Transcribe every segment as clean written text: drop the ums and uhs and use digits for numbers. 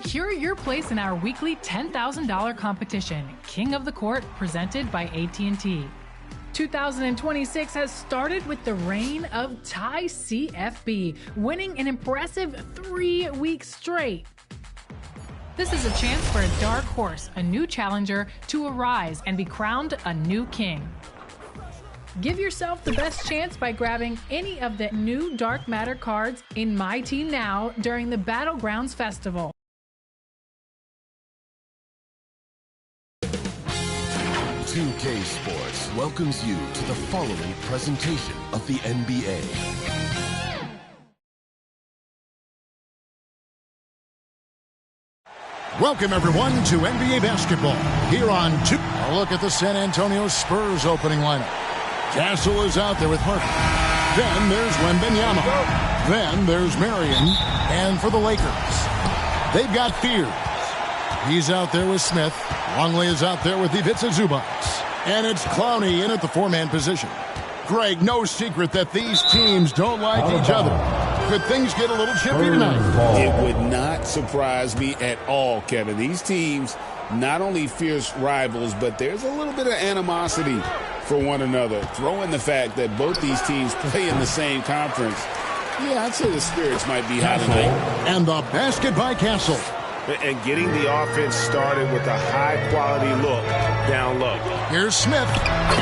Secure your place in our weekly $10,000 competition, King of the Court, presented by AT&T. 2026 has started with the reign of Ty CFB, winning an impressive 3 weeks straight. This is a chance for a dark horse, a new challenger, to arise and be crowned a new king. Give yourself the best chance by grabbing any of the new Dark Matter cards in My Team Now during the Battlegrounds Festival. $2K Sports welcomes you to the following presentation of the NBA. Welcome, everyone, to NBA basketball. Here on a look at the San Antonio Spurs opening lineup. Castle is out there with Harper. Then there's Wembanyama. Then there's Marion. And for the Lakers, they've got Fears. He's out there with Smith. Longley is out there with Ivica Zubac. And it's Clowney in at the four-man position. Greg, no secret that these teams don't like each other. Could things get a little chippy tonight? It would not surprise me at all, Kevin. These teams, not only fierce rivals, but there's a little bit of animosity for one another. Throw in the fact that both these teams play in the same conference. Yeah, I'd say the spirits might be high tonight. And the basket by Castle. And getting the offense started with a high-quality look down low. Here's Smith,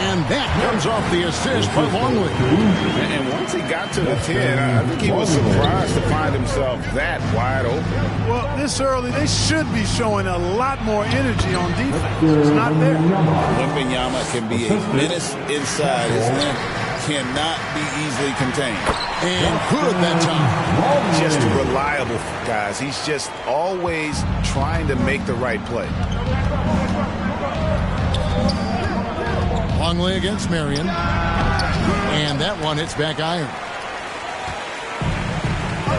and that comes off the assist by Longley. And once he got to the 10, I think he was surprised to find himself that wide open. Well, this early, they should be showing a lot more energy on defense. It's not there. Wembanyama can be a menace inside. His length cannot be easily contained. And good that time. Just reliable, guys. He's just always trying to make the right play. Longley against Marion. And that one hits back iron.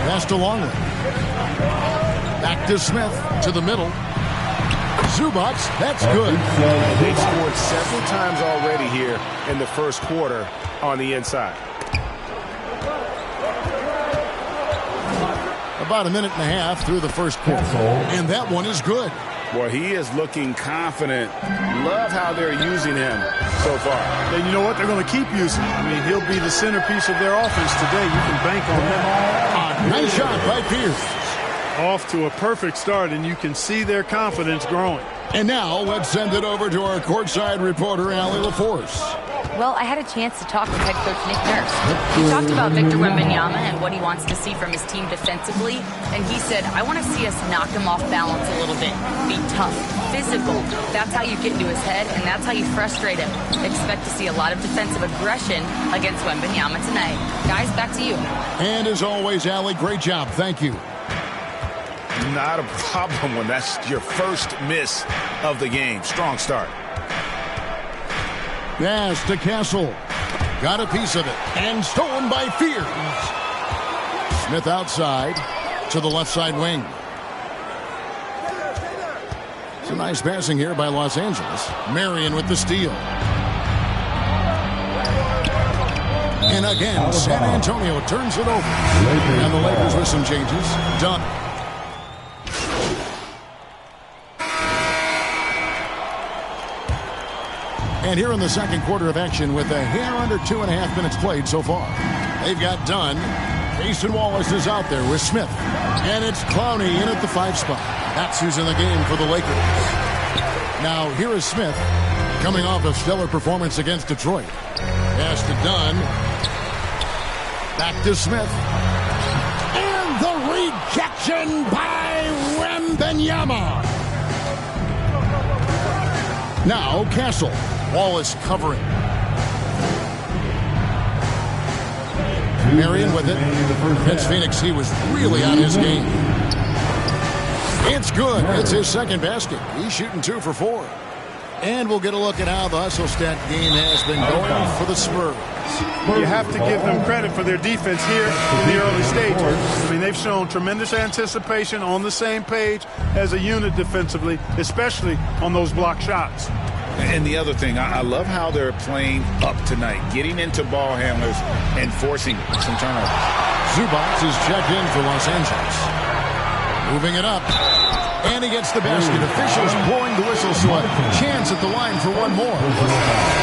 Pass to Longley. Back to Smith, to the middle. Zubac, that's good. They've scored several times already here in the first quarter on the inside. About a minute and a half through the first quarter. And that one is good. Well, he is looking confident. Love how they're using him so far. And you know what? They're going to keep using him. I mean, he'll be the centerpiece of their offense today. You can bank on him. A nice shot by Pierce. Off to a perfect start, and you can see their confidence growing. And now let's send it over to our courtside reporter, Allie LaForce. Well, I had a chance to talk with head coach Nick Nurse. He talked about Victor Wembanyama and what he wants to see from his team defensively. And he said, I want to see us knock him off balance a little bit. Be tough, physical. That's how you get into his head, and that's how you frustrate him. Expect to see a lot of defensive aggression against Wembanyama tonight. Guys, back to you. And as always, Allie, great job. Thank you. Not a problem when that's your first miss of the game. Strong start. Pass to Castle. Got a piece of it. And stolen by Fears. Smith outside to the left side wing. It's a nice passing here by Los Angeles. Marion with the steal. And again, San Antonio turns it over. And the Lakers with some changes. Done. And here in the second quarter of action with a hair under 2.5 minutes played so far. They've got Dunn. Jason Wallace is out there with Smith. And it's Clowney in at the 5 spot. That's who's in the game for the Lakers. Now here is Smith coming off a stellar performance against Detroit. Pass to Dunn. Back to Smith. And the rejection by Wembanyama. Now Castle. Wallace covering. Marion with it. Against Phoenix, he was really on his game. It's good. It's his second basket. He's shooting 2 for 4. And we'll get a look at how the hustle stat game has been going for the Spurs. You have to give them credit for their defense here in the early stages. I mean, they've shown tremendous anticipation, on the same page as a unit defensively, especially on those block shots. And the other thing, I love how they're playing up tonight, getting into ball handlers and forcing some turnovers. Zubac is checked in for Los Angeles. Moving it up. And he gets the basket. Officials blowing the whistle, so a chance at the line for one more.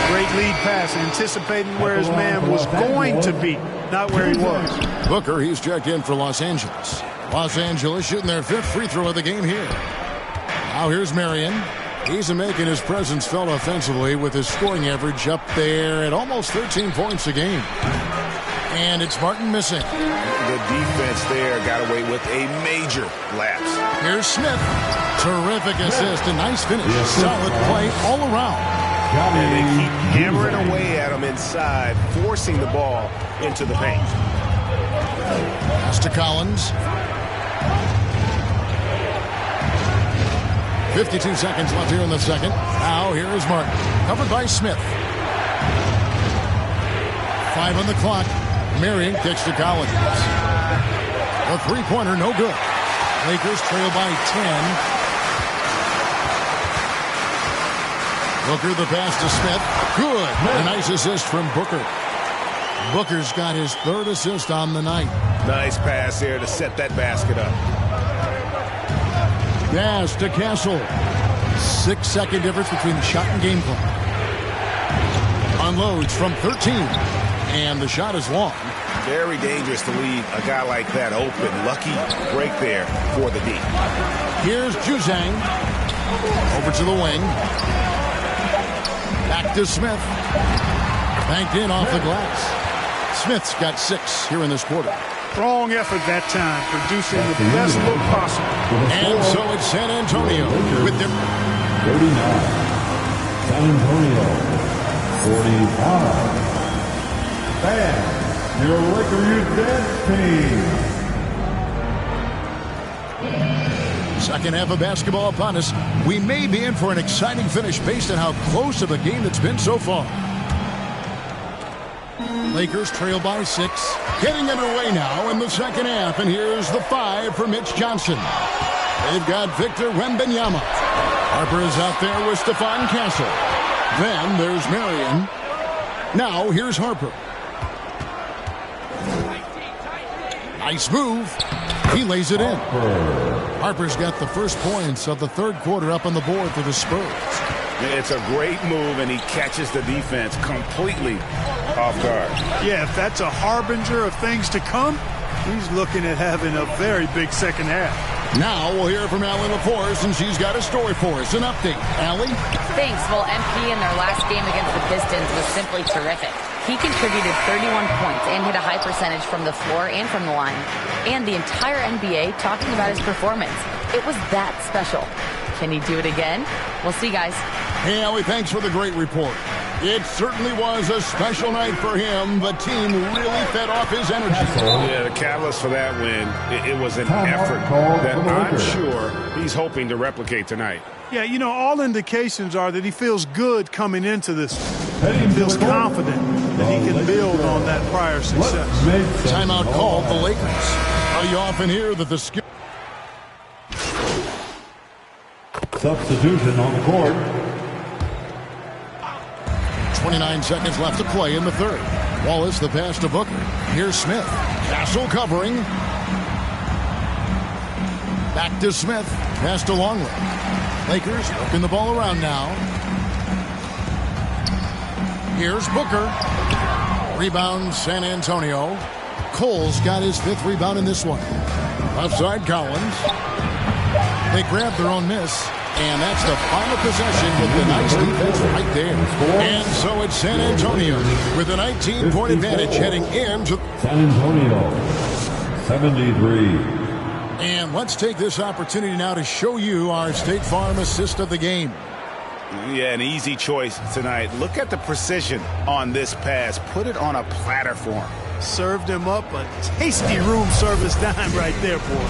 Great lead pass, anticipating where his man was going to be, not where he was. Booker, he's checked in for Los Angeles. Los Angeles shooting their 5th free throw of the game here. Now here's Marion. He's making his presence felt offensively with his scoring average up there at almost 13 points a game. And it's Martin missing. The defense there got away with a major lapse. Here's Smith. Terrific assist. A nice finish. Solid play all around. And they keep hammering away at him inside, forcing the ball into the paint. Pass to Collins. 52 seconds left here in the second. Now here is Martin. Covered by Smith. 5 on the clock. Marion kicks to Collins. The three-pointer, no good. Lakers trail by 10. Booker, the pass to Smith. Good. A nice assist from Booker. Booker's got his 3rd assist on the night. Nice pass there to set that basket up. Pass to Castle. 6-second difference between the shot and game clock. Unloads from 13. And the shot is long. Very dangerous to leave a guy like that open. Lucky break there for the D. Here's Juzang. Over to the wing. Back to Smith. Banked in off the glass. Smith's got 6 here in this quarter. Strong effort that time, producing the best look possible. And so it's San Antonio with their 39. San Antonio 45. Fans, your Laker Youth Dance team. Second half of basketball upon us. We may be in for an exciting finish based on how close of a game it's been so far. Lakers trail by 6. Getting underway now in the second half. And here's the 5 for Mitch Johnson. They've got Victor Wembanyama. Harper is out there with Stephon Castle. Then there's Marion. Now here's Harper. Nice move. He lays it in. Harper's got the first points of the 3rd quarter up on the board for the Spurs. It's a great move, and he catches the defense completely off guard. Yeah, if that's a harbinger of things to come, he's looking at having a very big second half. Now we'll hear from Allie LaForce, and she's got a story for us. An update. Allie? Thanks. Well, MP in their last game against the Pistons was simply terrific. He contributed 31 points and hit a high percentage from the floor and from the line. And the entire NBA talking about his performance. It was that special. Can he do it again? We'll see, guys. Hey, Allie, thanks for the great report. It certainly was a special night for him. The team really fed off his energy. Yeah, the catalyst for that win, it was an effort that I'm sure he's hoping to replicate tonight. Yeah, you know, all indications are that he feels good coming into this. He feels confident that he can build on that prior success. Timeout called the Lakers. Now you often hear that the skill. Substitution on the court. 29 seconds left to play in the 3rd. Wallace the pass to Booker. Here's Smith. Castle covering. Back to Smith. Pass to Longley. Lakers working the ball around now. Here's Booker. Rebound San Antonio. Cole's got his 5th rebound in this one. Left side Collins. They grab their own miss. And that's the final possession with the nice defense right there. And so it's San Antonio with a 19-point advantage heading into San Antonio 73. And let's take this opportunity now to show you our State Farm assist of the game. Yeah, an easy choice tonight. Look at the precision on this pass. Put it on a platter for him. Served him up a tasty room service dime right there, boy.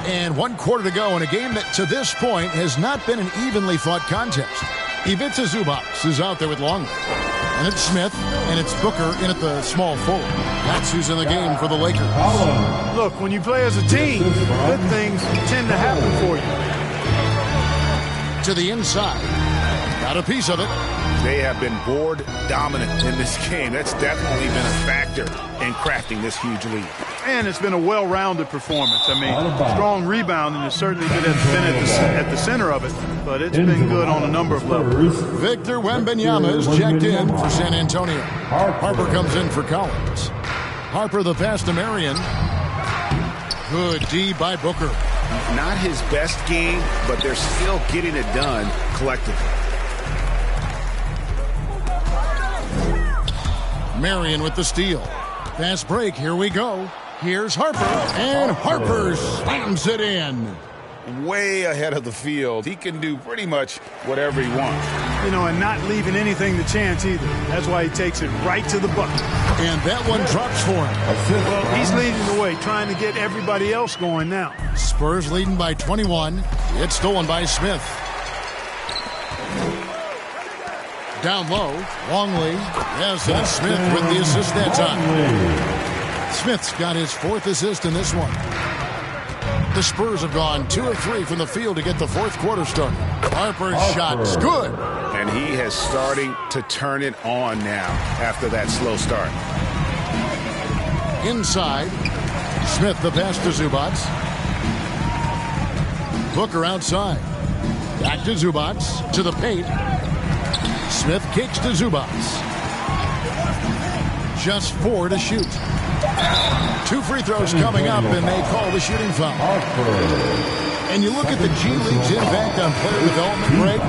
And 1 quarter to go in a game that to this point has not been an evenly fought contest. Ivica Zubac is out there with Longley. And it's Smith, and it's Booker in at the small forward. That's who's in the game for the Lakers. Look, when you play as a team, good things tend to happen for you. To the inside. Got a piece of it. They have been board dominant in this game. That's definitely been a factor in crafting this huge lead. And it's been a well-rounded performance. I mean, strong rebounding has certainly been at the center of it, but it's been good on a number of levels. Victor Wembanyama is checked in for San Antonio. Harper comes in for Collins. Harper the pass to Marion. Good D by Booker. Not his best game, but they're still getting it done collectively. Marion with the steal. Fast break, here we go. Here's Harper, and Harper slams it in. Way ahead of the field. He can do pretty much whatever he wants. You know, and not leaving anything to chance either. That's why he takes it right to the bucket. And that one drops for him. Well, he's leading the way, trying to get everybody else going now. Spurs leading by 21. It's stolen by Smith. Down low, Longley. Yes, and Smith with the assist that time. Smith's got his 4th assist in this one. The Spurs have gone 2 of 3 from the field to get the 4th quarter started. Harper's shot's good. And he has starting to turn it on now after that slow start. Inside, Smith the pass to Zubac. Booker outside. Back to Zubac, to the paint. Smith kicks to Zubac. Just 4 to shoot. 2 free throws coming up, and they call the shooting foul. And you look at the G League's impact on player development, Greg,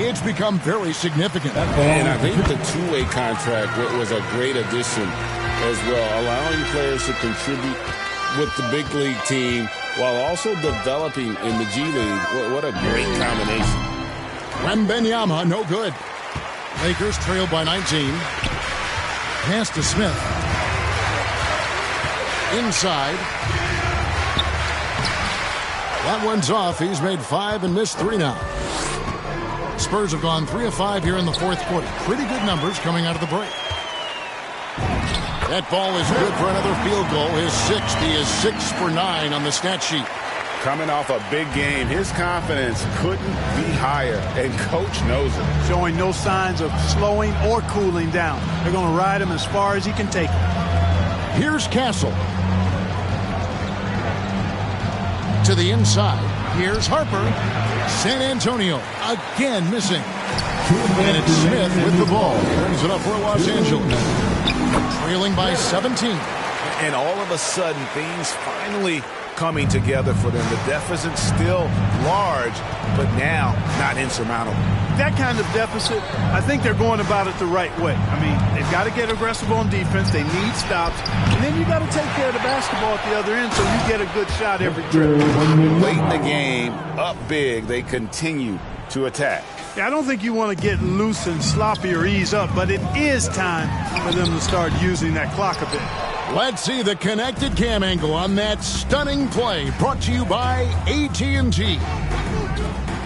it's become very significant. And I think the two-way contract was a great addition as well, allowing players to contribute with the big league team while also developing in the G League. What a great combination. Wembanyama, no good. Lakers trail by 19. Pass to Smith. Inside. That one's off. He's made 5 and missed 3 now. Spurs have gone 3 of 5 here in the 4th quarter. Pretty good numbers coming out of the break. That ball is good for another field goal. His 6th. He is 6 for 9 on the stat sheet. Coming off a big game, his confidence couldn't be higher, and Coach knows it. Showing no signs of slowing or cooling down. They're going to ride him as far as he can take him. Here's Castle. To the inside. Here's Harper. San Antonio again missing. And it's Smith with the ball. Brings it up for Los Angeles. Trailing by 17. And all of a sudden, things finally coming together for them. The deficit's still large, but now not insurmountable. That kind of deficit, I think they're going about it the right way. I mean, they've got to get aggressive on defense. They need stops. And then you got to take care of the basketball at the other end so you get a good shot every trip. Late in the game, up big, they continue to attack. Yeah, I don't think you want to get loose and sloppy or ease up, but it is time for them to start using that clock a bit. Let's see the connected cam angle on that stunning play, brought to you by AT&T.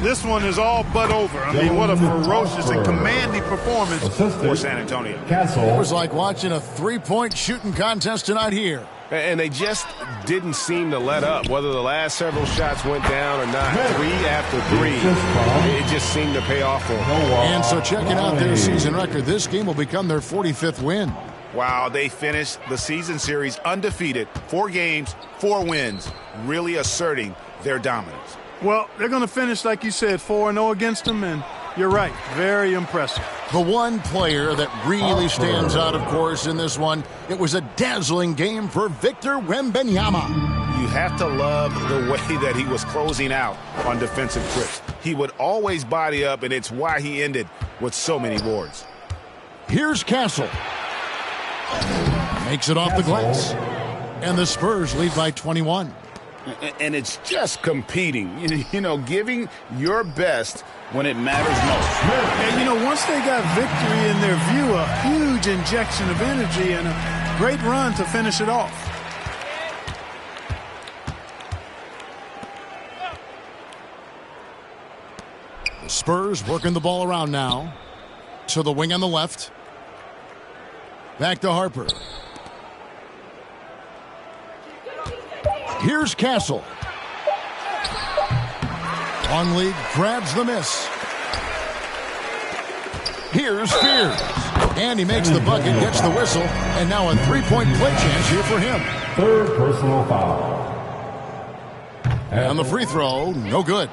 This one is all but over. I mean, what a ferocious and commanding performance for San Antonio. It was like watching a 3-point shooting contest tonight here. And they just didn't seem to let up, whether the last several shots went down or not. 3 after 3, it just seemed to pay off for them. And so checking out their season record, this game will become their 45th win. Wow, they finished the season series undefeated. 4 games, 4 wins, really asserting their dominance. Well, they're going to finish, like you said, 4-0 against them, and you're right, very impressive. The one player that really stands out, of course, in this one, it was a dazzling game for Victor Wembanyama. You have to love the way that he was closing out on defensive trips. He would always body up, and it's why he ended with so many boards. Here's Castle. Makes it off the glass. And the Spurs lead by 21. And it's just competing, you know, giving your best when it matters most. And, you know, once they got victory in their view, a huge injection of energy and a great run to finish it off. The Spurs working the ball around now. To the wing on the left. Back to Harper. Here's Castle. Longley grabs the miss. Here's Fears. And he makes the bucket, gets the whistle, and now a three-point play chance here for him. Third personal foul. And the free throw, no good.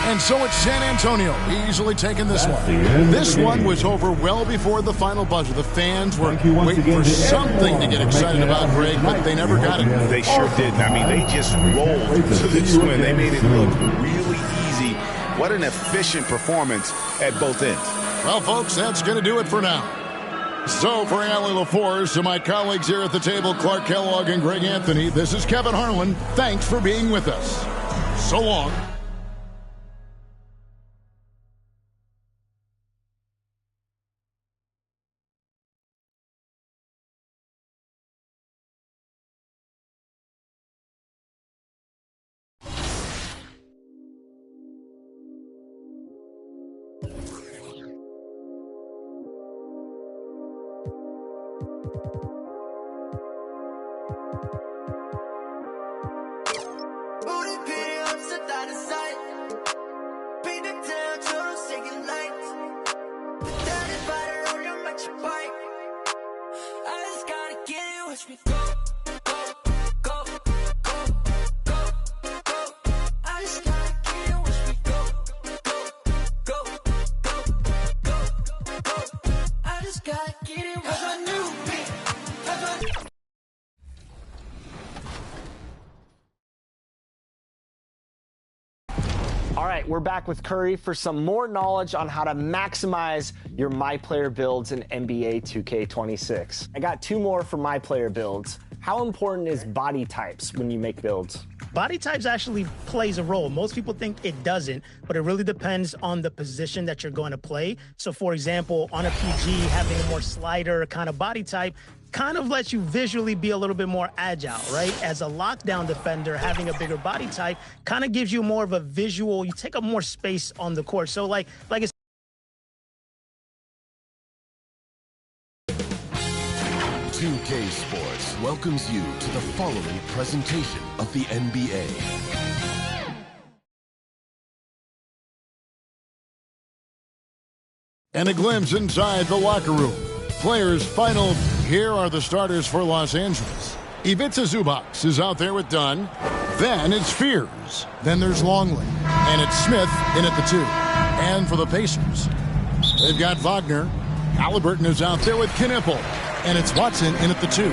And so it's San Antonio easily taking this one. This one was over well before the final buzzer. The fans were waiting for something to get excited about, Greg, but they never got it. They sure didn't. I mean, they just rolled to this win. They made it look really easy. What an efficient performance at both ends. Well, folks, that's going to do it for now. So for Allie LaForce and my colleagues here at the table, Clark Kellogg and Greg Anthony, this is Kevin Harlan. Thanks for being with us. So long. All right, we're back with Curry for some more knowledge on how to maximize your My Player builds in NBA 2K26. I got two more for My Player builds. How important is body types when you make builds? Body types actually plays a role. Most people think it doesn't, but it really depends on the position that you're going to play. So for example, on a PG, having a more slider kind of body type kind of lets you visually be a little bit more agile, right? As a lockdown defender, having a bigger body type kind of gives you more of a visual, you take up more space on the court. So like it's 2K Sports welcomes you to the following presentation of the NBA. And a glimpse inside the locker room. Players final. Here are the starters for Los Angeles. Ivica Zubac is out there with Dunn. Then it's Fears. Then there's Longley. And it's Smith in at the 2. And for the Pacers, they've got Wagner. Halliburton is out there with Knipple. And it's Watson in at the 2.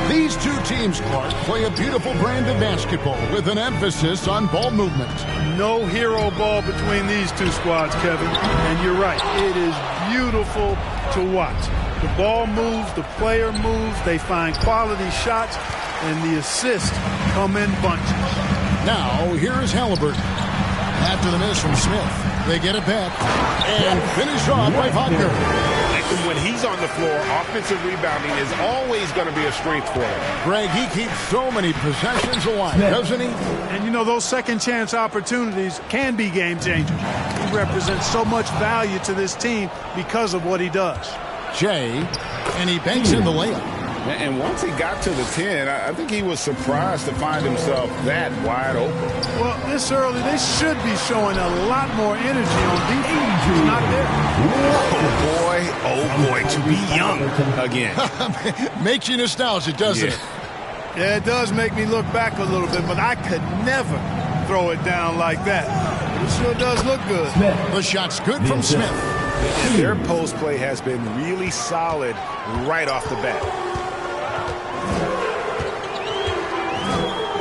These two teams, Clark, play a beautiful brand of basketball with an emphasis on ball movement. No hero ball between these two squads, Kevin. And you're right, it is beautiful to watch. The ball moves, the player moves, they find quality shots, and the assists come in bunches. Now, here is Halliburton. After the miss from Smith, they get it back and finish off by Wagner. When he's on the floor, offensive rebounding is always going to be a strength for him. Greg, he keeps so many possessions alive, doesn't he? And you know, those second chance opportunities can be game changers. He represents so much value to this team because of what he does. Jay, and he banks in the layup. And once he got to the 10, I think he was surprised to find himself that wide open. Well, this early, they should be showing a lot more energy on defense. It's not there. Oh boy, to be young again. Makes you nostalgic, doesn't it? Yeah, it does make me look back a little bit, but I could never throw it down like that. It sure does look good. The shot's good from Smith. And their post play has been really solid right off the bat.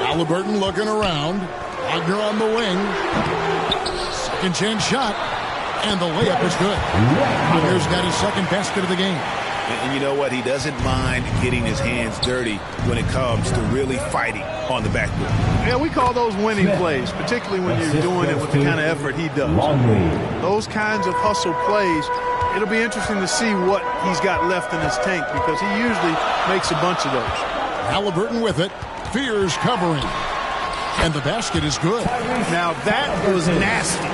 Halliburton looking around. Wagner on the wing. Second chance shot. And the layup is good. Wagner's got his second basket of the game. And you know what? He doesn't mind getting his hands dirty when it comes to really fighting on the backboard. Yeah, we call those winning plays, particularly when you're doing it with the kind of effort he does. Those kinds of hustle plays, it'll be interesting to see what he's got left in his tank because he usually makes a bunch of those. Halliburton with it. Fears covering. And the basket is good. Now that was nasty.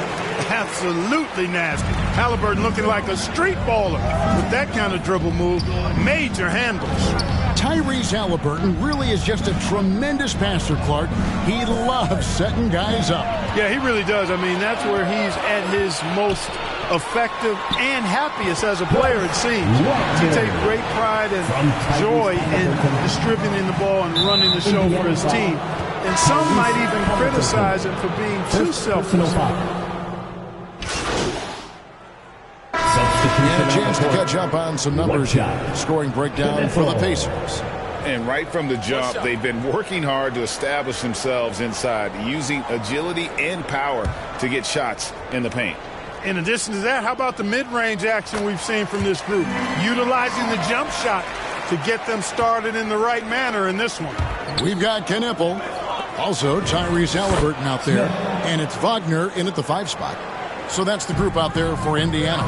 Absolutely nasty. Halliburton looking like a street baller with that kind of dribble move. Major handles. Tyrese Halliburton really is just a tremendous passer, Clark. He loves setting guys up. Yeah, he really does. I mean, that's where he's at his most effective and happiest as a player, it seems. He takes great pride and joy in distributing the ball and running the show for his team. And some might even criticize him for being too selfless. And a chance to catch up on some numbers here. Scoring breakdown for the Pacers. And right from the jump, they've been working hard to establish themselves inside, using agility and power to get shots in the paint. In addition to that, how about the mid-range action we've seen from this group? Utilizing the jump shot to get them started in the right manner in this one. We've got Knipple, also Tyrese Halliburton out there, and it's Wagner in at the 5 spot. So that's the group out there for Indiana.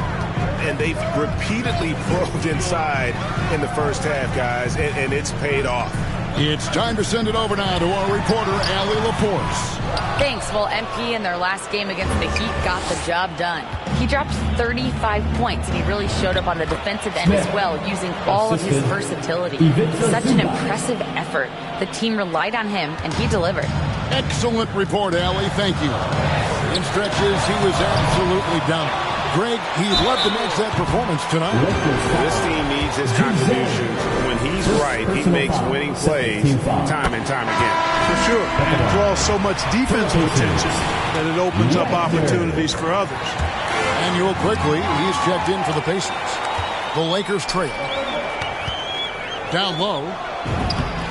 And they've repeatedly probed inside in the first half, guys, and it's paid off. It's time to send it over now to our reporter, Allie Laporte. Thanks. Well, MP in their last game against the Heat got the job done. He dropped 35 points, and he really showed up on the defensive end as well, using all of his versatility. Such an impressive effort. The team relied on him, and he delivered. Excellent report, Allie. Thank you. In stretches, he was absolutely down. Greg, he loved to match that performance tonight. This team needs his contribution. When he's right, he makes winning plays time and time again. For sure. And it draws so much defensive attention that it opens up opportunities for others. And real quickly, he's checked in for the Pacers. The Lakers trail. Down low.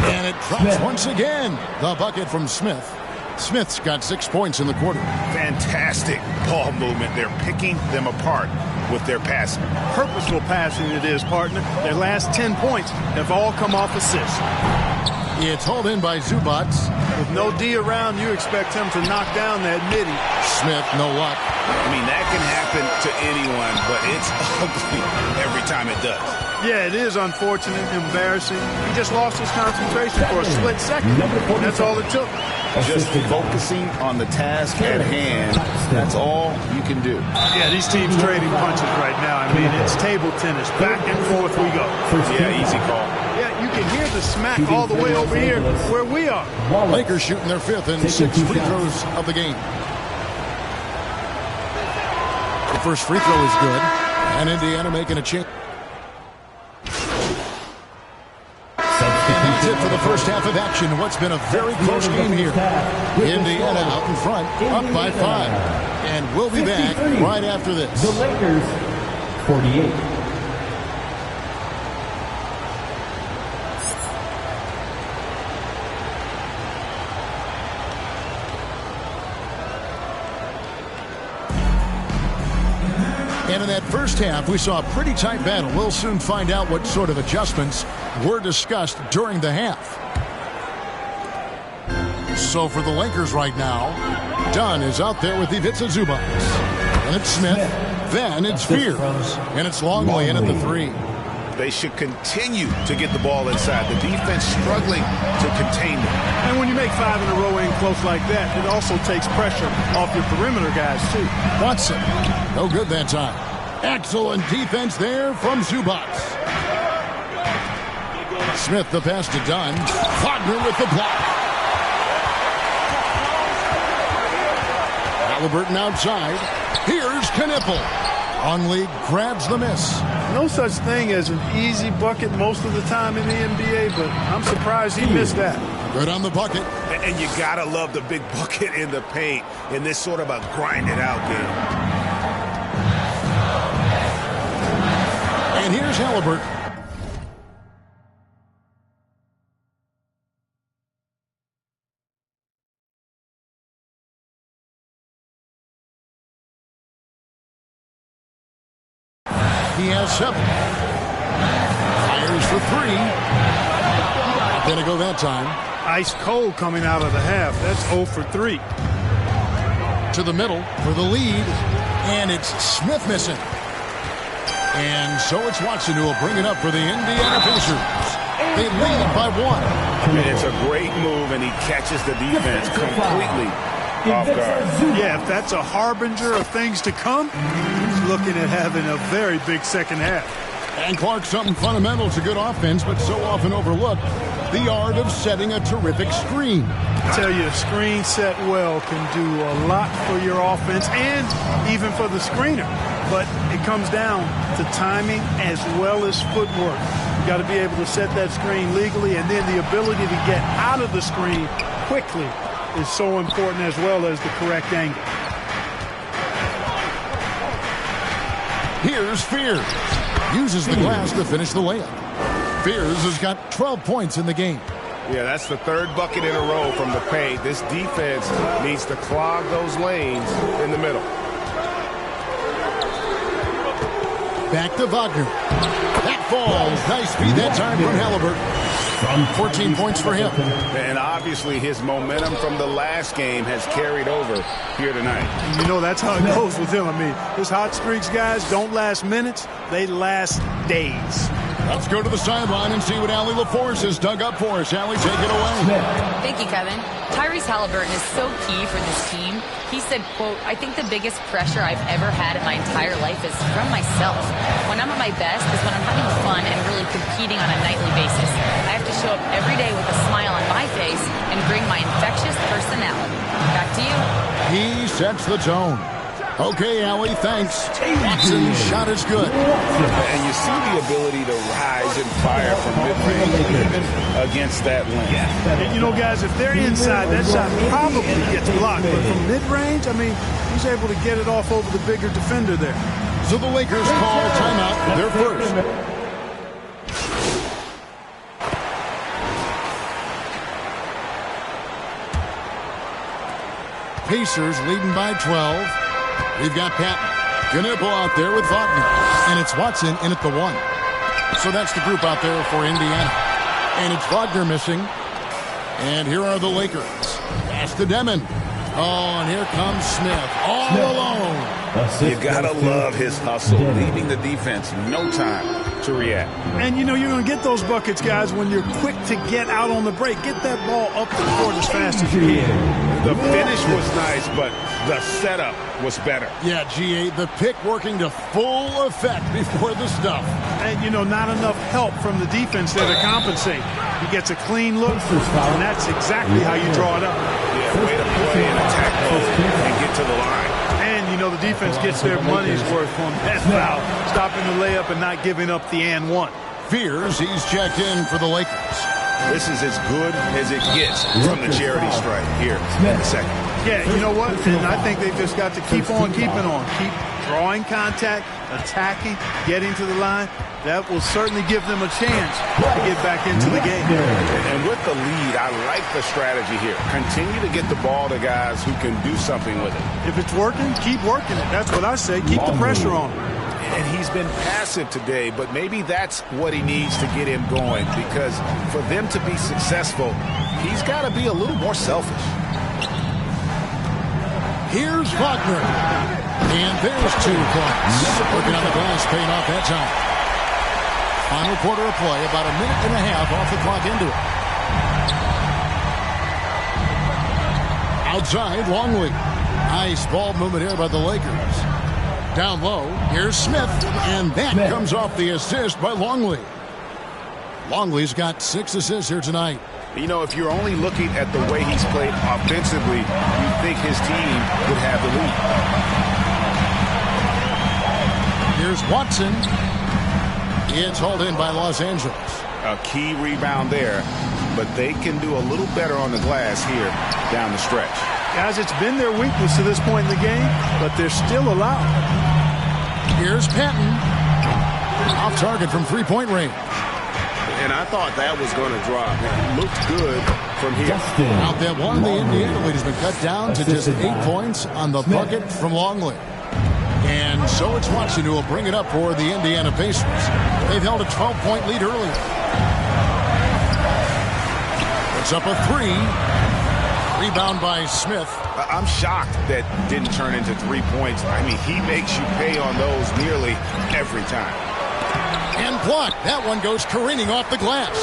And it drops once again. The bucket from Smith. Smith's got 6 points in the quarter. Fantastic ball movement. They're picking them apart with their passing. Purposeful passing it is, partner. Their last 10 points have all come off assists. It's hauled in by Zubac. With no D around, you expect him to knock down that midi. Smith, no luck. I mean, that can happen to anyone, but it's ugly every time it does. Yeah, it is unfortunate, embarrassing. He just lost his concentration for a split second. That's all it took. Just focusing on the task at hand, that's all you can do. Yeah, these teams trading punches right now. I mean, it's table tennis. Back and forth we go. Yeah, easy call. Yeah, you can hear the smack all the way over here where we are. Lakers shooting their 5th and 6th free throws of the game. The first free throw is good, and Indiana making a change. That's it for the first half of action. What's been a very close game here. Indiana out in front, up by 5. And we'll be back right after this. The Lakers, 48. And in that first half, we saw a pretty tight battle. We'll soon find out what sort of adjustments were discussed during the half. So for the Lakers right now, Dunn is out there with Ivica Zubac. And it's Smith. Then it's Fears. And it's Longley in at the 3. They should continue to get the ball inside. The defense struggling to contain them. And when you make 5 in a row in close like that, it also takes pressure off your perimeter guys, too. Watson. No good that time. Excellent defense there from Zubac. Smith the pass to Dunn. Wagner with the block. Halliburton outside. Here's Knipple. Longley grabs the miss. No such thing as an easy bucket most of the time in the NBA, but I'm surprised he missed that. Good on the bucket. And you got to love the big bucket in the paint in this sort of a grind-it-out game. And here's Halliburton. He has 7. Fires for 3. Not gonna go that time. Ice cold coming out of the half. That's 0 for 3. To the middle for the lead. And it's Smith missing. And so it's Watson who will bring it up for the Indiana Pacers. They lead by 1. And it's a great move, and he catches the defense completely off guard. Yeah, if that's a harbinger of things to come, he's looking at having a very big second half. And Clark, something fundamental to good offense, but so often overlooked, the art of setting a terrific screen. I tell you, a screen set well can do a lot for your offense and even for the screener. But it comes down to timing as well as footwork. You got to be able to set that screen legally, and then the ability to get out of the screen quickly is so important, as well as the correct angle. Here's Fears. Uses the glass to finish the layup. Fears has got 12 points in the game. Yeah, that's the third bucket in a row from the paint. This defense needs to clog those lanes in the middle. Back to Wagner. That falls. Nice feed that time from Halliburton. 14 points for him. And obviously his momentum from the last game has carried over here tonight. And you know that's how it goes with him. I mean, his hot streaks, guys, don't last minutes. They last days. Let's go to the sideline and see what Allie LaForce has dug up for us. Allie, take it away. Thank you, Kevin. Tyrese Halliburton is so key for this team. He said, quote, "I think the biggest pressure I've ever had in my entire life is from myself. When I'm at my best is when I'm having fun and really competing on a nightly basis. I have to show up every day with a smile on my face and bring my infectious personality." Back to you. He sets the tone. Okay, Allie, thanks. Watson's shot is good. And you see the ability to rise and fire from mid-range even against that length. And you know, guys, if they're inside, that shot probably gets blocked. But from mid-range, I mean, he's able to get it off over the bigger defender there. So the Lakers call timeout, their first. Pacers leading by 12. We've got Patton. Gnipple out there with Wagner. And it's Watson in at the 1. So that's the group out there for Indiana. And it's Wagner missing. And here are the Lakers. Pass to Demon. Oh, and here comes Smith. All alone. You gotta love his hustle, leaving the defense no time to react. And you know you're going to get those buckets, guys, when you're quick to get out on the break. Get that ball up the court as fast as you can. The finish was nice, but the setup was better. Yeah, GA, the pick working to full effect before the stuff. And, you know, not enough help from the defense there to compensate. He gets a clean look, and that's exactly how you draw it up. Yeah, way to play and attack mode and get to the line. And, you know, the defense gets their money's worth on that foul, stopping the layup and not giving up the and one. Fears he's checked in for the Lakers. This is as good as it gets from the charity stripe here in the second. Yeah, you know what? And I think they've just got to keep on keeping on. Keep drawing contact, attacking, getting to the line. That will certainly give them a chance to get back into the game. And with the lead, I like the strategy here. Continue to get the ball to guys who can do something with it. If it's working, keep working it. That's what I say. Keep the pressure on him. And he's been passive today, but maybe that's what he needs to get him going, because for them to be successful, he's got to be a little more selfish. Here's Wagner. And there's 2 points. Working on the glass, paying off that time. Final quarter of play, about a minute and a half off the clock into it. Outside, Longley. Nice ball movement here by the Lakers. Down low, here's Smith, and that comes off the assist by Longley. Longley's got 6 assists here tonight. You know, if you're only looking at the way he's played offensively, you'd think his team would have the lead. Here's Watson. It's hauled in by Los Angeles. A key rebound there, but they can do a little better on the glass here down the stretch. Guys, it's been their weakness to this point in the game, but they're still allowed. Here's Patton. Off target from three-point range. And I thought that was going to drop. It looked good from here. Out that one, the Indiana lead has been cut down to just 8 points on the bucket from Longley. And so it's Watson who will bring it up for the Indiana Pacers. They've held a 12-point lead earlier. It's up a 3. Rebound by Smith. I'm shocked that didn't turn into 3 points. I mean, he makes you pay on those nearly every time. And blocked. That one goes careening off the glass.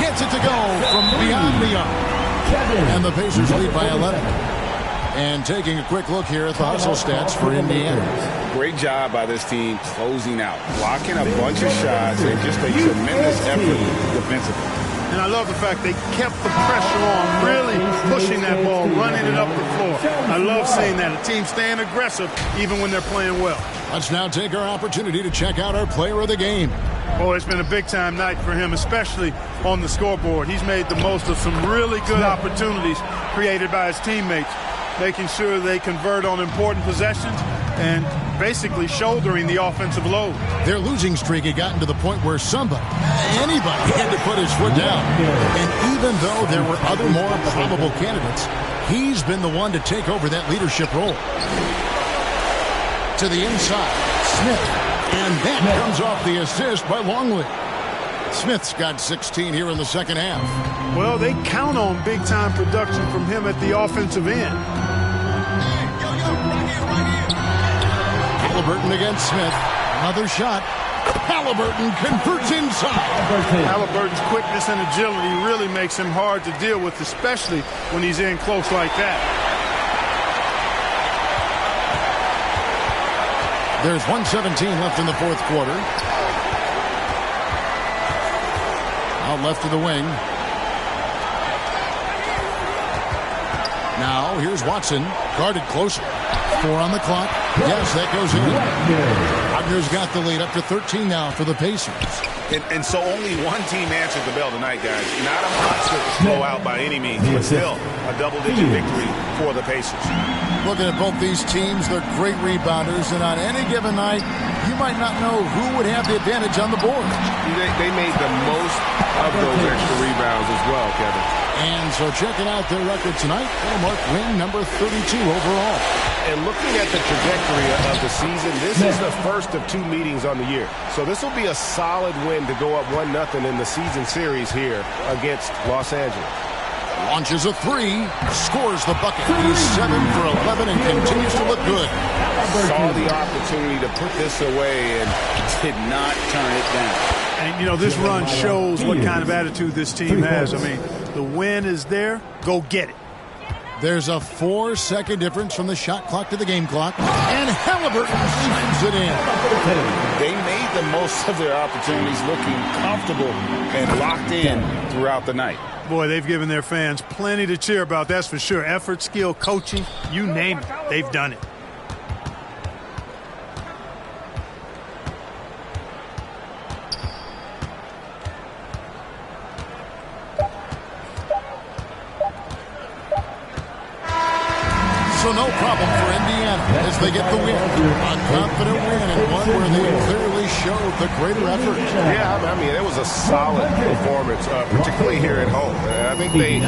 Gets it to go from beyond the arc. And the Pacers lead by 11. And taking a quick look here at the hustle stats for Indiana. Great job by this team closing out, blocking a bunch of shots, and just a tremendous effort defensively. And I love the fact they kept the pressure on, really pushing that ball, running it up the floor. I love seeing that. A team staying aggressive even when they're playing well. Let's now take our opportunity to check out our player of the game. Oh, it's been a big-time night for him, especially on the scoreboard. He's made the most of some really good opportunities created by his teammates, making sure they convert on important possessions and basically shouldering the offensive load. Their losing streak had gotten to the point where anybody had to put his foot down. And even though there were other more probable candidates, he's been the one to take over that leadership role. To the inside, Smith. And that comes off the assist by Longley. Smith's got 16 here in the second half. Well, they count on big-time production from him at the offensive end. Halliburton against Smith. Another shot. Halliburton converts inside. Halliburton's quickness and agility really makes him hard to deal with, especially when he's in close like that. There's 1:17 left in the fourth quarter. Out left to the wing. Now, here's Watson. Guarded closer. 4 on the clock. Yes, that goes in. Wagner's got the lead up to 13 now for the Pacers. And so only one team answered the bell tonight, guys. Not a monster blowout by any means, but still a double-digit victory for the Pacers. Looking at both these teams, they're great rebounders, and on any given night, you might not know who would have the advantage on the board. They made the most of those extra rebounds as well, Kevin. And so checking out their record tonight, they'll mark win number 32 overall. And looking at the trajectory of the season, this is the first of 2 meetings on the year. So this will be a solid win to go up 1-0 in the season series here against Los Angeles. Launches a 3, scores the bucket. He's 7 for 11 and continues to look good. Saw the opportunity to put this away and did not turn it down. And, you know, this run shows what kind of attitude this team has. I mean, the win is there. Go get it. There's a 4-second difference from the shot clock to the game clock. And Halliburton slams it in. They made the most of their opportunities, looking comfortable and locked in throughout the night. Boy, they've given their fans plenty to cheer about, that's for sure. Effort, skill, coaching, you name it. They've done it. So no problem for Indiana as they get the win. A confident win and one where they clearly showed the greater effort. Yeah, I mean, it was a solid performance, particularly here at home. I think they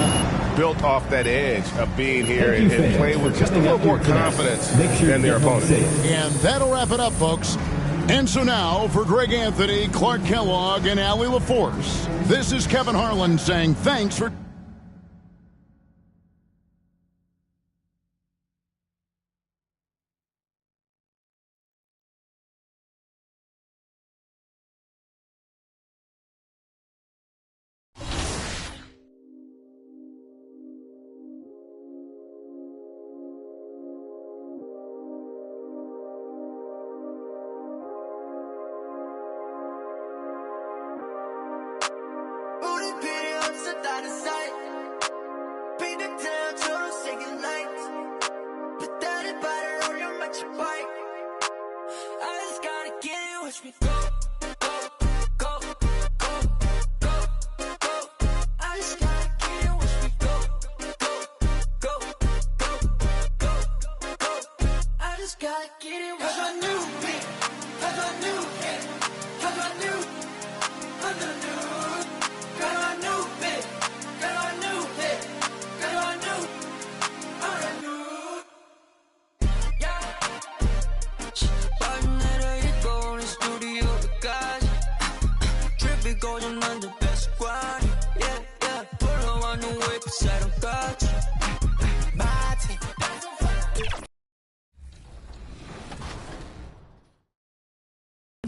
built off that edge of being here and played with just a little more confidence than their opponent. And that'll wrap it up, folks. And so now, for Greg Anthony, Clark Kellogg, and Allie LaForce, this is Kevin Harlan saying thanks for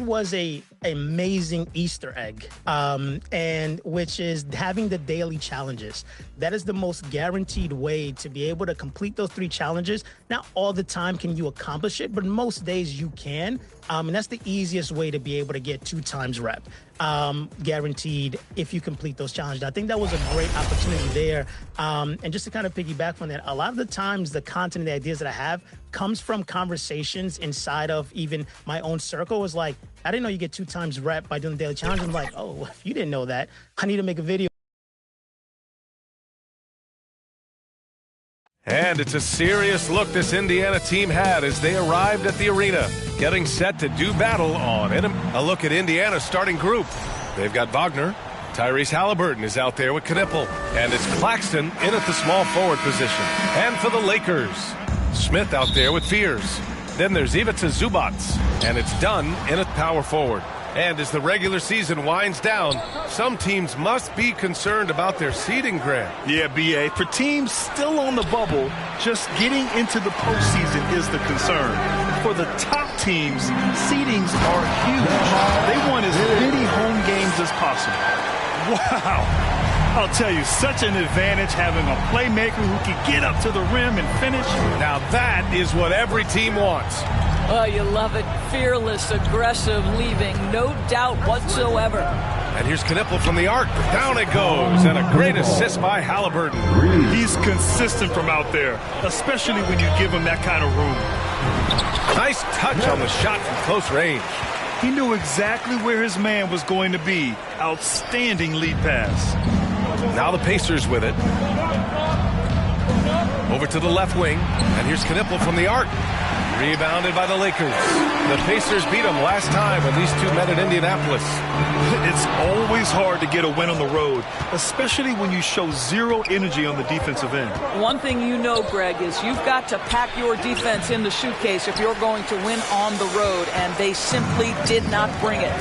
was a amazing Easter egg, and which is having the daily challenges. That is the most guaranteed way to be able to complete those 3 challenges. Not all the time can you accomplish it, but most days you can. And that's the easiest way to be able to get 2 times rep, guaranteed if you complete those challenges. I think that was a great opportunity there. And just to kind of piggyback on that, a lot of the times the content and the ideas that I have comes from conversations inside of even my own circle. Is like, I didn't know you get 2 times rep by doing the daily challenge. I'm like, oh, if you didn't know that, I need to make a video. And it's a serious look this Indiana team had as they arrived at the arena, getting set to do battle on it. A look at Indiana's starting group. They've got Wagner. Tyrese Halliburton is out there with Knipple. And it's Claxton in at the small forward position. And for the Lakers, Smith out there with Fears. Then there's Ivica Zubac. And it's Dunn in at power forward. And as the regular season winds down, some teams must be concerned about their seeding, Grant. Yeah, B.A. For teams still on the bubble, just getting into the postseason is the concern. For the top teams, seedings are huge. They want as many home games as possible. Wow. I'll tell you, such an advantage having a playmaker who can get up to the rim and finish. Now that is what every team wants. Oh, you love it. Fearless, aggressive, leaving. No doubt whatsoever. And here's Knipple from the arc. Down it goes. And a great assist by Halliburton. He's consistent from out there, especially when you give him that kind of room. Nice touch on the shot from close range. He knew exactly where his man was going to be. Outstanding lead pass. Now the Pacers with it. Over to the left wing. And here's Knipple from the arc. Rebounded by the Lakers. The Pacers beat them last time when these two met at Indianapolis. It's always hard to get a win on the road, especially when you show zero energy on the defensive end. One thing you know, Greg, is you've got to pack your defense in the suitcase if you're going to win on the road, and they simply did not bring it.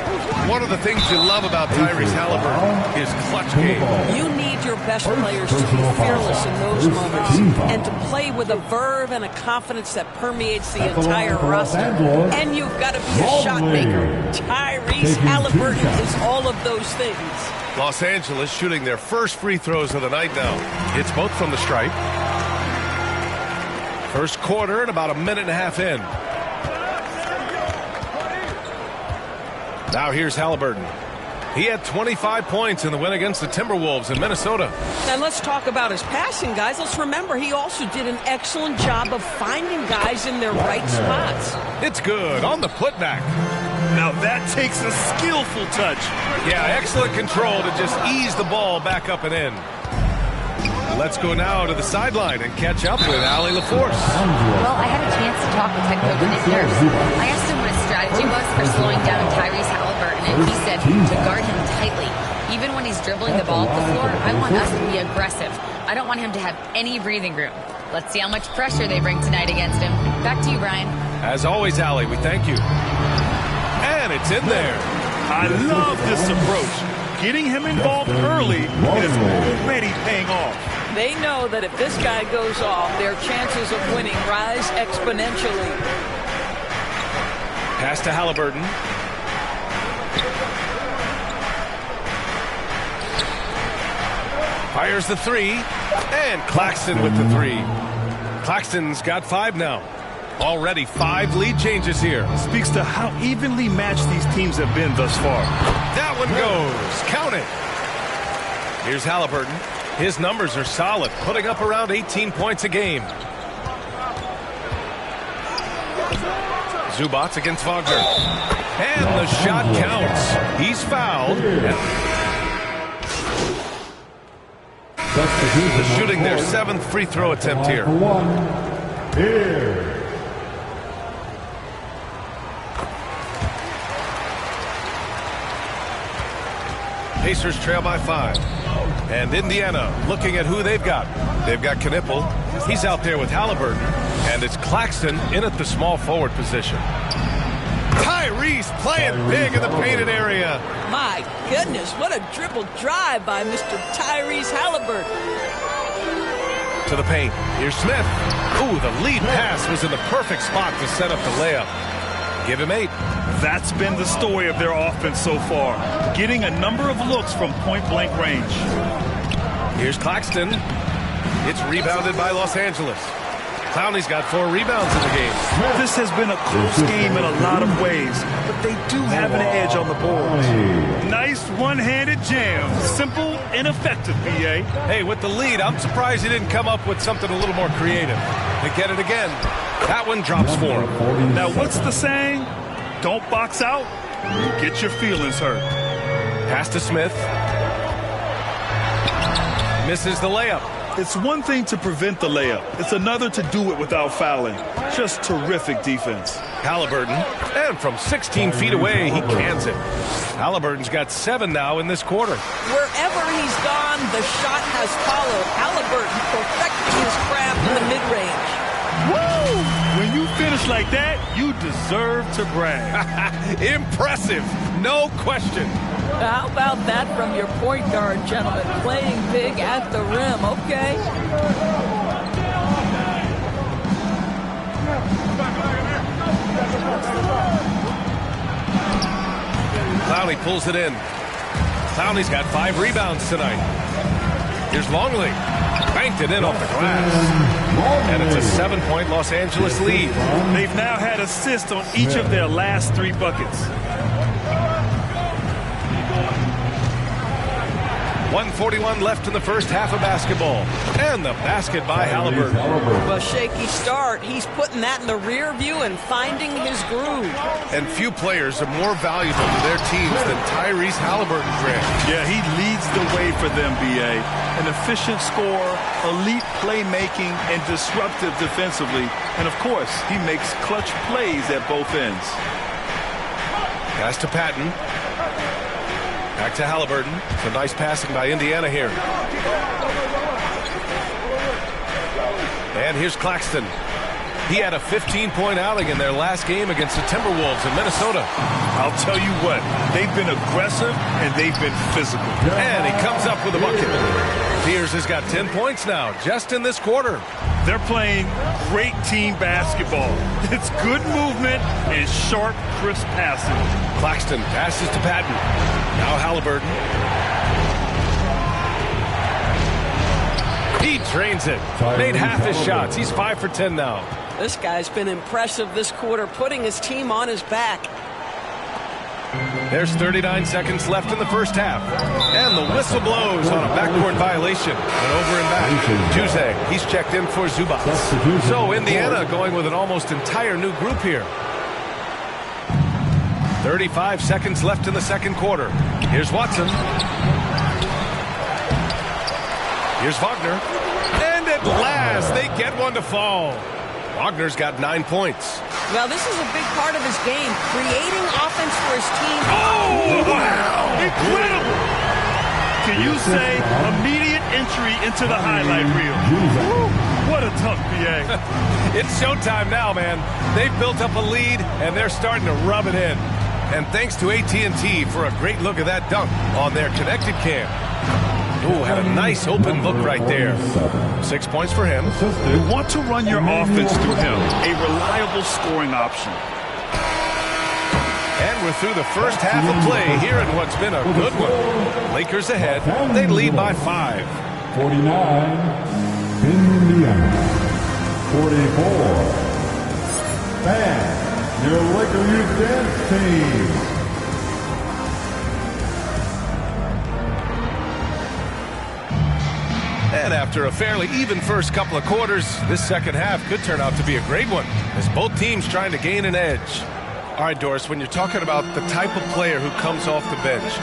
One of the things you love about Tyrese Halliburton is clutch game. You need your best players to be fearless in those moments and to play with a verve and a confidence that permeates the entire roster. And you've got to be a shot maker. Tyrese Halliburton is all of those things. Los Angeles shooting their first free throws of the night now. It's both from the stripe. First quarter and about a minute and a half in. Now here's Halliburton. He had 25 points in the win against the Timberwolves in Minnesota. And let's talk about his passing, guys. Let's remember he also did an excellent job of finding guys in their right spots. It's good on the putback. Now that takes a skillful touch. Yeah, excellent control to just ease the ball back up and in. Let's go now to the sideline and catch up with Allie LaForce. Well, I had a chance to talk with head coach Nick Nurse. I asked him what his strategy was for slowing down Tyrese Halliburton, and he said to guard him tightly. Even when he's dribbling the ball up the floor, I want us to be aggressive. I don't want him to have any breathing room. Let's see how much pressure they bring tonight against him. Back to you, Brian. As always, Allie, we thank you. And it's in there. I love this approach. Getting him involved early is already paying off. They know that if this guy goes off, their chances of winning rise exponentially. Pass to Halliburton. Fires the three. And Claxton with the three. Claxton's got 5 now. Already 5 lead changes here. Speaks to how evenly matched these teams have been thus far. That one goes. Count it. Here's Halliburton. His numbers are solid, putting up around 18 points a game. Zubac against Wagner. And the shot counts. He's fouled. The shooting their 7th free throw attempt here. Pacers trail by 5. And Indiana looking at who they've got. They've got Knipple. He's out there with Halliburton. And it's Claxton in at the small forward position. Tyrese playing big in the painted area. My goodness, what a dribble drive by Mr. Tyrese Halliburton. To the paint. Here's Smith. Ooh, the lead pass was in the perfect spot to set up the layup. Give him 8. That's been the story of their offense so far, getting a number of looks from point-blank range. Here's Claxton. It's rebounded by Los Angeles. Clowney's got 4 rebounds in the game. This has been a close game in a lot of ways, but they do have an edge on the boards. Nice one-handed jam. Simple and effective, B.A. Hey, with the lead, I'm surprised he didn't come up with something a little more creative. They get it again. That one drops for him. Now, what's the saying? Don't box out, you get your feelings hurt. Pass to Smith. Misses the layup. It's one thing to prevent the layup. It's another to do it without fouling. Just terrific defense. Halliburton, and from 16 feet away, he cans it. Halliburton's got 7 now in this quarter. Wherever he's gone, the shot has followed. Halliburton perfecting his craft in the mid-range. Woo! When you finish like that, you deserve to brag. Impressive, no question. How about that from your point guard, gentlemen? Playing big at the rim, okay? Clowney pulls it in. Clowney's got 5 rebounds tonight. Here's Longley. Banked it in off the glass. And it's a 7-point Los Angeles lead. They've now had assists on each of their last 3 buckets. 1:41 left in the first half of basketball. And the basket by Halliburton. Well, shaky start. He's putting that in the rear view and finding his groove. And few players are more valuable to their teams than Tyrese Halliburton, Grant. Yeah, he leads the way for them, B.A. An efficient scorer, elite playmaking, and disruptive defensively. And, of course, he makes clutch plays at both ends. Pass to Patton. Back to Halliburton. Some nice passing by Indiana here. And here's Claxton. He had a 15-point outing in their last game against the Timberwolves in Minnesota. I'll tell you what, they've been aggressive and they've been physical. And he comes up with a bucket. Pierce has got 10 points now, just in this quarter. They're playing great team basketball. It's good movement and sharp, crisp passing. Claxton passes to Patton. Now Halliburton. He drains it. Made half his shots. He's 5 for 10 now. This guy's been impressive this quarter, putting his team on his back. There's 39 seconds left in the first half. And the whistle blows on a backcourt violation. And over and back. Juzang, he's checked in for Zubac. So Indiana going with an almost entire new group here. 35 seconds left in the second quarter. Here's Watson. Here's Wagner. And at last, they get one to fall. Wagner's got 9 points. Well, this is a big part of his game, creating offense for his team. Oh, wow! Incredible! Can you say immediate entry into the highlight reel? Woo, what a tough PA. It's showtime now, man. They've built up a lead, and they're starting to rub it in. And thanks to AT&T for a great look at that dunk on their connected cam. Ooh, had a nice open look right there. 6 points for him. You want to run your offense through him, a reliable scoring option. And we're through the first half of play here in what's been a good one. Lakers ahead. They lead by 5. 49, Indiana. 44. Fans, your Laker Youth Dance Team. And after a fairly even first couple of quarters, this second half could turn out to be a great one, as both teams trying to gain an edge. All right, Doris, when you're talking about the type of player who comes off the bench,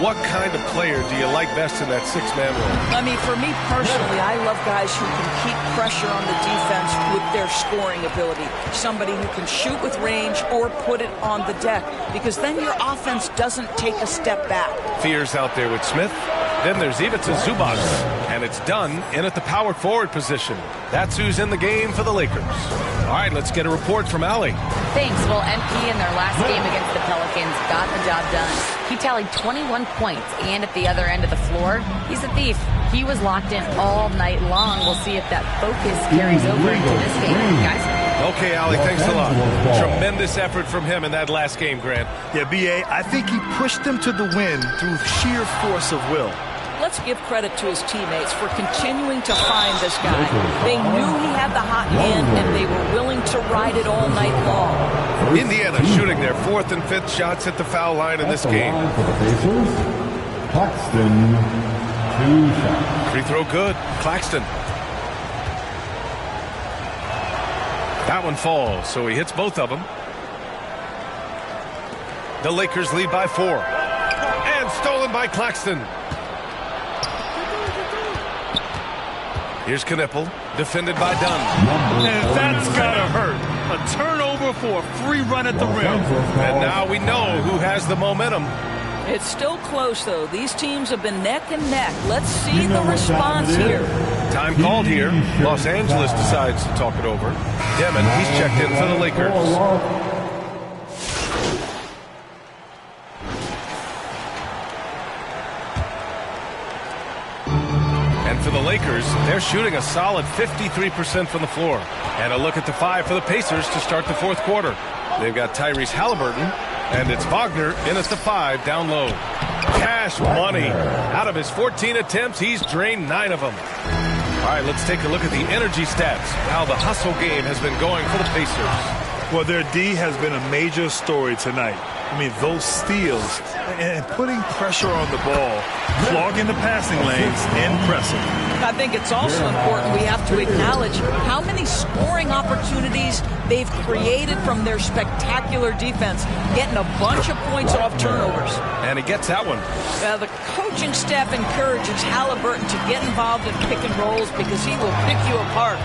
what kind of player do you like best in that six-man role? I mean, for me personally, I love guys who can keep pressure on the defense with their scoring ability. Somebody who can shoot with range or put it on the deck, because then your offense doesn't take a step back. Fears out there with Smith. Then there's Ivica Zubac, and it's done in at the power forward position. That's who's in the game for the Lakers. All right, let's get a report from Allie. Thanks. Well, MP in their last game against the Pelicans got the job done. He tallied 21 points, and at the other end of the floor, he's a thief. He was locked in all night long. We'll see if that focus carries over into this game. Guys? Okay, Ali, thanks a lot. Tremendous effort from him in that last game, Grant. Yeah, B.A., I think he pushed them to the win through sheer force of will. Let's give credit to his teammates for continuing to find this guy. They knew he had the hot hand, and they were willing to ride it all night long. Indiana shooting their 4th and 5th shots at the foul line in this game. Claxton, 2 shots. Free throw good. Claxton. That one falls, so he hits both of them. The Lakers lead by 4. And stolen by Claxton. Here's Knipple, defended by Dunn. And that's gotta hurt. A turnover for a free run at the rim. And now we know who has the momentum. It's still close, though. These teams have been neck and neck. Let's see the response here. Time called here. Los Angeles decides to talk it over. Demon, he's checked in for the Lakers. And for the Lakers, they're shooting a solid 53% from the floor. And a look at the 5 for the Pacers to start the 4th quarter. They've got Tyrese Halliburton, and it's Wagner in at the 5 down low. Cash money. Out of his 14 attempts, he's drained 9 of them. All right, let's take a look at the energy stats, how the hustle game has been going for the Pacers. Well, their D has been a major story tonight. I mean, those steals and putting pressure on the ball, clogging the passing lanes, impressive. I think it's also important we have to acknowledge how many scoring opportunities they've created from their spectacular defense, getting a bunch of points off turnovers. And he gets that one. The coaching staff encourages Halliburton to get involved in pick and rolls because he will pick you apart.